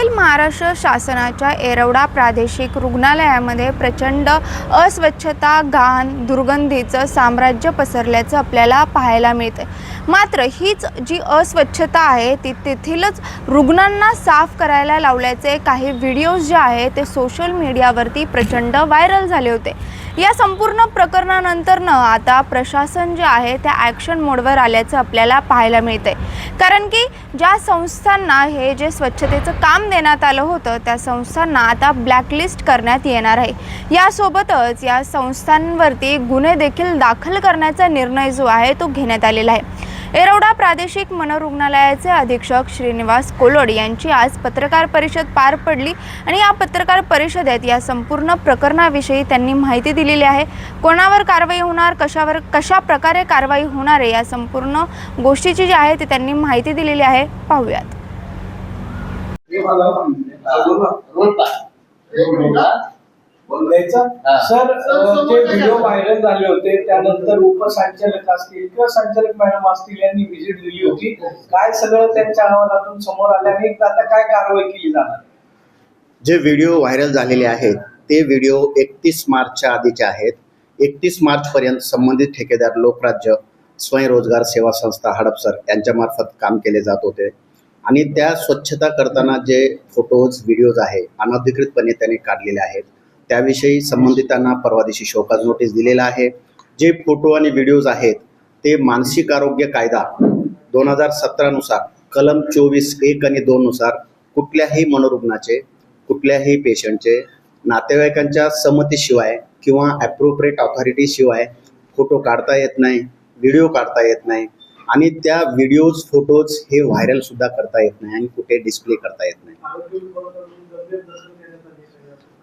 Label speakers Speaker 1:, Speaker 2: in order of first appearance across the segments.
Speaker 1: पुण्यातील महाराष्ट्र शासनाच्या येरवडा प्रादेशिक रुग्णालयामध्ये प्रचंड अस्वच्छता, घाण, दुर्गंधीचं साम्राज्य पसरल्याचं आपल्याला पाहायला मिळते। मात्र हीच जी अस्वच्छता आहे ती तेथीलच रुग्णांना साफ करायला लावल्याचे काही व्हिडिओज जे आहेत ते सोशल मीडियावरती प्रचंड व्हायरल झाले होते। या संपूर्ण प्रकरणानंतर आता प्रशासन जे आहे त्या ॲक्शन मोडवर आल्याचं आपल्याला पाहायला मिळते। कारण की ज्या संस्थांना हे जे स्वच्छतेचं काम देण्यात आलं होतं त्या संस्थांना आता ब्लॅकलिस्ट करण्यात येणार आहे। यासोबतच या संस्थांवरती गुन्हे देखील दाखल करण्याचा निर्णय जो आहे तो घेण्यात आलेला आहे। येरवडा प्रादेशिक मनोरुग्णालयाचे अधीक्षक श्रीनिवास कोलोड यांची आज पत्रकार परिषद पार पडली आणि या पत्रकार परिषदेत या संपूर्ण प्रकरणाविषयी त्यांनी माहिती दिलेली आहे। कोणावर कारवाई होणार, कशा प्रकारे कारवाई होणार आहे या संपूर्ण गोष्टीची जी आहे ती त्यांनी माहिती दिलेली आहे। पाहूयात।
Speaker 2: सर, ते व्हिडिओ व्हायरल झाले होते त्यानंतर उपसंचालक असतील किंवा संचालक मॅडम असतील यांनी व्हिजिट दिली होती। काय सगळं त्यांच्या अहवालातून समोर आलं आणि आता काय कारवाई केली जाणार?
Speaker 3: जे व्हिडिओ व्हायरल झालेले आहेत ते व्हिडिओ 31 मार्चच्या आधीचे आहेत। 31 मार्च पर्यंत संबंधित ठेकेदार लोकराज्य स्वयंरोजगार सेवा संस्था हडपसर यांच्या मार्फत काम केले जात होते आणि त्या स्वच्छता करताना जे फोटोज व्हिडिओज आहे अनधिकृतपणे त्यांनी काढलेले आहेत त्याविषयी संबंधितांना परवा दिवशी शोकाज नोटीस दिलेला आहे। जे फोटो आणि व्हिडिओज आहेत ते मानसिक आरोग्य कायदा 2017 नुसार कलम 24(1) आणि 2 नुसार कुठल्याही मनोरुग्णाचे कुठल्याही पेशंटचे नातेवाईकांच्या संमतीशिवाय किंवा ॲप्रोप्रिएट ऑथॉरिटी शिवाय फोटो काढता येत नाही, व्हिडिओ काढता येत नाही आणि त्या व्हिडिओज फोटोज हे व्हायरल सुद्धा करता येत नाही आणि कुठे डिस्प्ले करता येत नाही।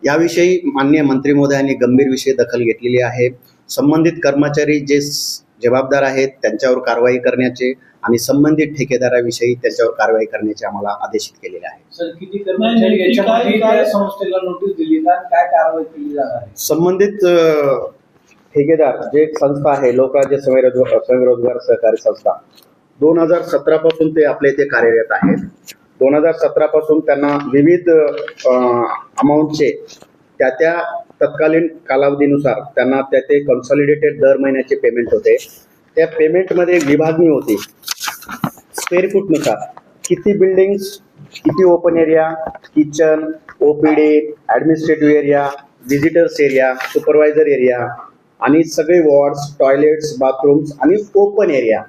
Speaker 3: याविषयी माननीय मंत्री महोदयांनी गंभीर विषय दखल घेतलेली आहे। संबंधित कर्मचारी जे जबाबदार आहेत त्यांच्यावर कारवाई करण्याचे आणि संबंधित ठेकेदाराविषयी त्यांच्यावर कारवाई करण्याचे आम्हाला आदेशित केलेले आहे।
Speaker 2: सर, किती कर्मचारी याच्यामध्ये काय संस्थेला नोटीस दिली आणि काय कारवाई केली जाणार आहे?
Speaker 3: संबंधित ठेकेदार जे संस्था आहे लोकराज्य स्वयंरोजगार सहकारी संस्था 2017 पासून ते आपल्या इथे कार्यरत आहेत। 2017 पासून त्यांना विविध अमाऊंटचे त्या तत्कालीन कालावधीनुसार त्यांना ते कन्सॉलिडेटेड दर महिन्याचे पेमेंट होते। त्या पेमेंटमध्ये विभागणी होती स्क्वेअर फूटनुसार किती बिल्डिंग्स, किती open area, kitchen, OPD, administrative area, visitors area, supervisor area आणि सगळे वॉर्ड्स, टॉयलेट्स, बाथरूम्स आणि ओपन एरिया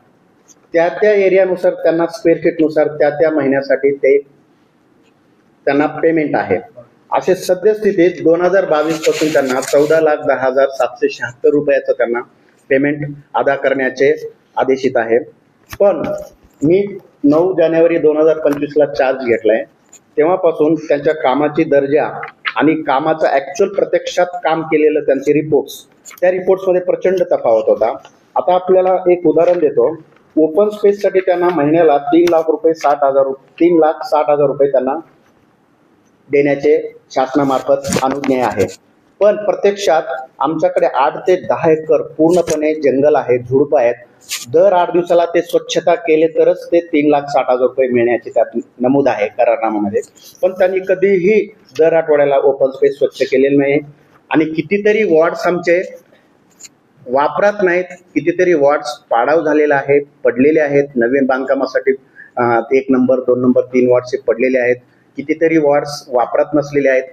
Speaker 3: त्या एरियानुसार त्यांना स्क्वेअर फीटनुसार त्या महिन्यासाठी ते त्यांना पेमेंट आहे। असे सद्यस्थितीत 2022 पासून त्यांना 14,10,776 रुपयाचं त्यांना पेमेंट अदा करण्याचे आदेशित आहे। पण मी 9 जानेवारी 2025ला चार्ज घेतलाय तेव्हापासून त्यांच्या कामाची दर्जा आणि कामाचं ॲक्च्युअल प्रत्यक्षात काम केलेलं त्यांचे रिपोर्ट्स त्या रिपोर्ट्समध्ये प्रचंड तफावत होता। आता आपल्याला एक उदाहरण देतो। ओपन स्पेससाठी त्यांना महिन्याला 3,60,000 रुपये त्यांना देण्याचे शासनामार्फत अनुज्ञा आहे। पण प्रत्यक्षात आमच्याकडे 8 ते 10 एकर पूर्णपणे जंगल आहे, झुडपं आहेत। दर 8 दिवसाला ते स्वच्छता केले तरच ते 3,60,000 रुपये मिळण्याचे त्यात नमूद आहे करारनाम्यामध्ये। पण त्यांनी कधीही दर आठवड्याला ओपन स्पेस स्वच्छ केलेलं नाही आणि कितीतरी वॉर्ड्स आमचे वापरात नाहीत, कितीतरी वॉर्ड्स पाडाव झालेला आहे, पडलेले आहेत। नवीन बांधकामासाठी 1 नंबर 2 नंबर 3 वॉर्ड्सचे पडलेले आहेत, कितीतरी वॉर्ड्स वापरात नसलेले आहेत,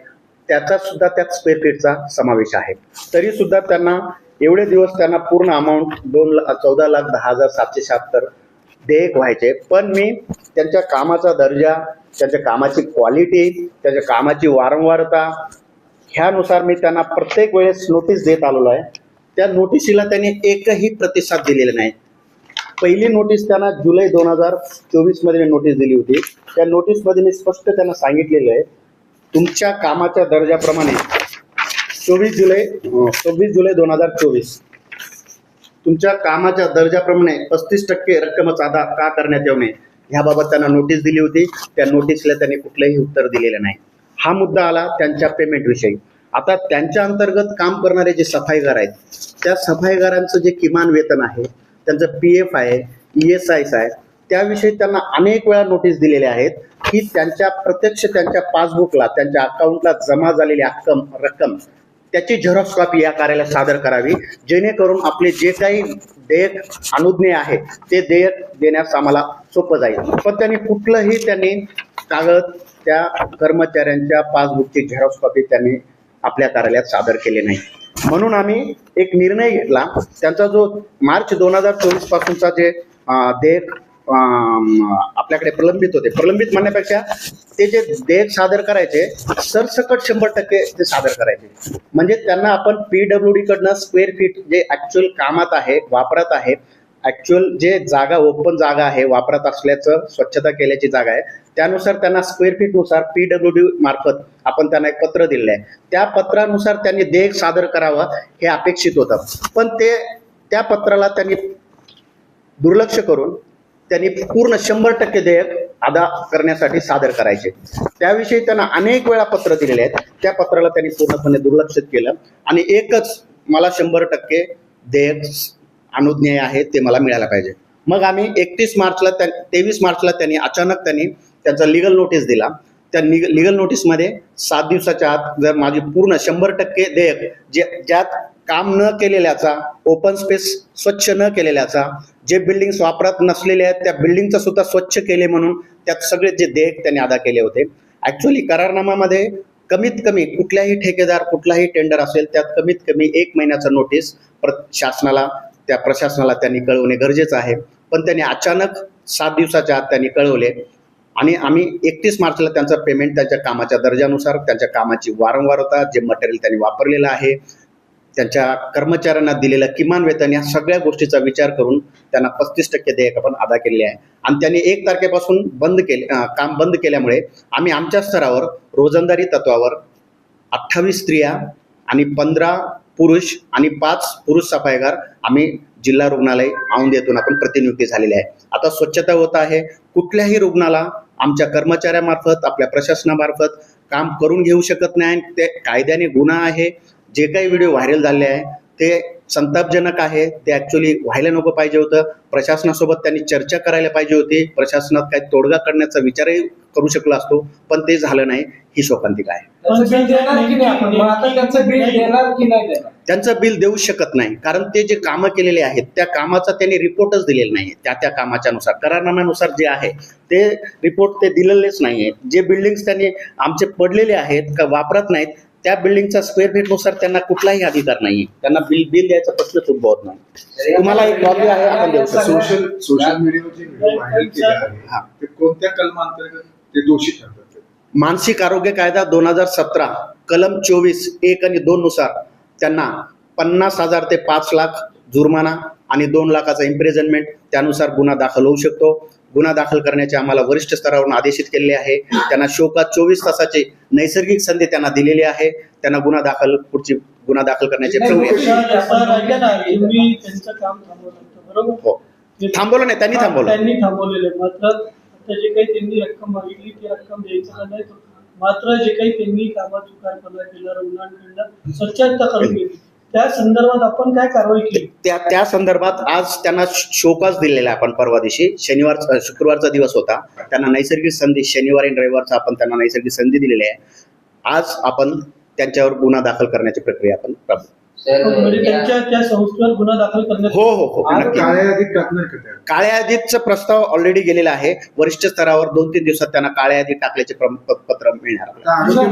Speaker 3: त्याचा सुद्धा त्यात स्क्वेअर फीटचा समावेश आहे। तरी सुद्धा त्यांना एवढे दिवस त्यांना पूर्ण अमाऊंट 14,10,776 देयक व्हायचे। पण मी त्यांच्या कामाचा दर्जा, त्यांच्या कामाची क्वालिटी, त्यांच्या कामाची वारंवारता ह्यानुसार मी त्यांना प्रत्येक वेळेस नोटीस देत आलेलो आहे। त्या नोटिसीला त्यांनी एकही प्रतिसाद दिलेला नाही। पहिली नोटीस त्यांना जुलै 2024 मध्ये नोटीस दिली होती। त्या नोटीसमध्ये मी स्पष्ट त्यांना सांगितलेलं आहे तुमच्या कामाच्या दर्जाप्रमाणे 26 जुलै 2024 तुमच्या कामाच्या दर्जाप्रमाणे 35% रक्कमच अदा का करण्यात येऊ नये ह्याबाबत त्यांना नोटीस दिली होती। त्या नोटीसला त्यांनी कुठलंही उत्तर दिलेलं नाही। हा मुद्दा आला त्यांच्या पेमेंटविषयी। आता त्यांच्या अंतर्गत काम करणारे जे सफाईगार आहेत त्या सफाईगारांचं जे किमान वेतन आहे, त्यांचं PF आहे, ESI आहे, त्याविषयी त्यांना अनेक वेळा नोटीस दिलेल्या आहेत की त्यांच्या प्रत्यक्ष त्यांच्या पासबुकला त्यांच्या अकाउंटला जमा झालेली रक्कम त्याची झेरॉक्स कॉपी या कार्यालयात सादर करावी, जेणेकरून आपले जे काही देयक अनुज्ञेय आहे ते देयक देण्यास आम्हाला सोपं जाईल. पण त्यांनी कागद त्या कर्मचाऱ्यांच्या पासबुकची झेरॉक्स कॉपी त्यांनी आपल्या कार्यालयात सादर केले नाही. म्हणून आम्ही एक निर्णय घेतला. त्यांचा जो मार्च 2024 पासूनचा जे देयक आपल्याकडे प्रलंबित होते, प्रलंबित म्हणण्यापेक्षा ते जे देयक सादर करायचे सरसकट 100% ते सादर करायचे. म्हणजे त्यांना आपण PWD कडनं स्क्वेअर फीट जे ऍक्च्युअल कामात आहे, वापरात आहे, ऍक्च्युअल जे जागा ओपन जागा आहे, वापरात असल्याचं स्वच्छता केल्याची जागा आहे, त्यानुसार त्यांना स्क्वेअर फीट नुसार PWD मार्फत आपण त्यांना एक पत्र दिलेलं आहे. त्या पत्रानुसार त्यांनी देयक सादर करावं हे अपेक्षित होतं. पण त्या पत्राला त्यांनी दुर्लक्ष करून त्यांनी पूर्ण 100% देयक अदा करण्यासाठी सादर करायचे. त्याविषयी त्यांना अनेक वेळा पत्र दिलेले आहेत. त्या पत्राला त्यांनी पूर्णपणे दुर्लक्षित केलं आणि एकच मला 100% देयक अनुज्ञेय आहे ते मला मिळायला पाहिजे. मग आम्ही 23 मार्चला त्यांनी अचानक त्यांचा लिगल नोटीस दिला. त्या लिगल नोटीसमध्ये 7 दिवसाच्या आत जर माझी पूर्ण 100% देयक ज्यात काम न केलेल्याचा, ओपन स्पेस स्वच्छ न केलेल्याचा, जे बिल्डिंग्स वापरात नसलेले आहेत त्या बिल्डिंगचा सुद्धा स्वच्छ केले म्हणून त्यात सगळे जे देयक त्यांनी अदा केले होते. ऍक्च्युअली करारनाम्यामध्ये कमीत कमी कुठल्याही ठेकेदार, कुठलाही टेंडर असेल त्यात कमीत कमी 1 महिन्याचा नोटीस शासनाला, त्या प्रशासनाला त्यांनी कळवणे गरजेचं आहे. पण त्यांनी अचानक 7 दिवसाच्या आत त्यांनी कळवले आणि आम्ही 31 मार्चला त्यांचं पेमेंट त्यांच्या कामाच्या दर्जानुसार, त्यांच्या कामाची वारंवारता, जे मटेरियल त्यांनी वापरलेलं आहे, त्यांच्या कर्मचाऱ्यांना दिलेलं किमान वेतन, या सगळ्या गोष्टीचा विचार करून त्यांना 35% देयक आपण अदा केले आहे. आणि त्यांनी 1 तारखेपासून काम बंद केल्यामुळे आम्ही आमच्या स्तरावर रोजंदारी तत्वावर 28 स्त्रिया आणि 15 पुरुष आणि 5 पुरुष सफाईगार आम्ही जिल्हा रुग्णालय औंध आपण प्रतिनियुक्ती झालेली आहे. आता स्वच्छता होत आहे. कुठल्याही रुग्णाला आमच्या कर्मचाऱ्यामार्फत, आपल्या प्रशासनामार्फत काम करून घेऊ शकत नाही. ते कायद्याने गुन्हा आहे. जे काही व्हिडिओ व्हायरल झाले आहे ते संतापजनक आहे. ते ॲक्च्युली व्हायला नको पाहिजे होतं. प्रशासनासोबत त्यांनी चर्चा करायला पाहिजे होती. प्रशासनात काही तोडगा करण्याचा विचारही करू शकलो असतो, पण ते झालं नाही. ही शोकांतिका आहे. त्यांचं बिल देऊ शकत नाही, कारण ते जे कामं केलेले आहेत त्या कामाचा त्यांनी रिपोर्टच दिलेला नाही. त्या कामाच्या नुसार, करारनाम्यानुसार जे आहे ते रिपोर्ट ते दिलेलेच नाही आहेत. जे बिल्डिंग्स त्यांनी आमचे पडलेले आहेत का वापरत नाहीत, त्या बिल्डिंगचा स्क्वेअर फीट नुसार त्यांना कुठलाही अधिकार नाही. त्यांना बिल द्यायचा प्रश्नच उद्भवत नाही. तुम्हाला एक कॉपी आहे, आपण देऊ शकतो.
Speaker 4: सोशल मीडियावर जे व्हिडिओ व्हायरल केले आहे ते कोणत्या कलमांतर्गत ते दोषी ठरतात?
Speaker 3: मानसिक आरोग्य कायदा 2017 कलम 24(1) आणि 2 नुसार त्यांना 50,000 ते 5 लाख जुर्माना आणि 2 लाखाचा इम्प्रिझनमेंट त्यानुसार गुन्हा दाखल होऊ शकतो. गुन्हा दाखल करण्याचे आम्हाला वरिष्ठ स्तरावरून आदेशित केलेले आहे. त्यांना शोकात 24 तासाची नैसर्गिक संधी त्यांना दिलेली आहे. त्यांना पुढची गुन्हा दाखल करण्याची प्रक्रिया हो थांबवलं नाही, त्यांनी
Speaker 5: थांबवलेलं. मात्र आता जे काही त्यांनी रक्कम मागितली ती रक्कम द्यायचं नाही. मात्र जे काही त्यांनी कामात चुकारपणा केला, रुग्णांकडनं स्वच्छता करून घेतली, त्या संदर्भात आपण काय कारवाई केली?
Speaker 3: त्या संदर्भात आज त्यांना शोकास दिलेला आहे. आपण परवा दिवशी शुक्रवारचा दिवस होता. त्यांना नैसर्गिक संधी शनिवारी आणि रविवारचा आपण त्यांना नैसर्गिक संधी दिलेली आहे. आज आपण त्यांच्यावर गुन्हा दाखल करण्याची प्रक्रिया आपण राबवू.
Speaker 5: म्हणजे त्या संस्थेवर गुन्हा दाखल करण्यात
Speaker 3: हो नक्की.
Speaker 4: काळ्या यादीत टाकणार का त्या?
Speaker 3: काळ्या यादीचा प्रस्ताव ऑलरेडी गेलेला आहे. वरिष्ठ स्तरावर 2-3 दिवसात त्यांना काळ्या यादीत टाकल्याचे पत्र मिळणार.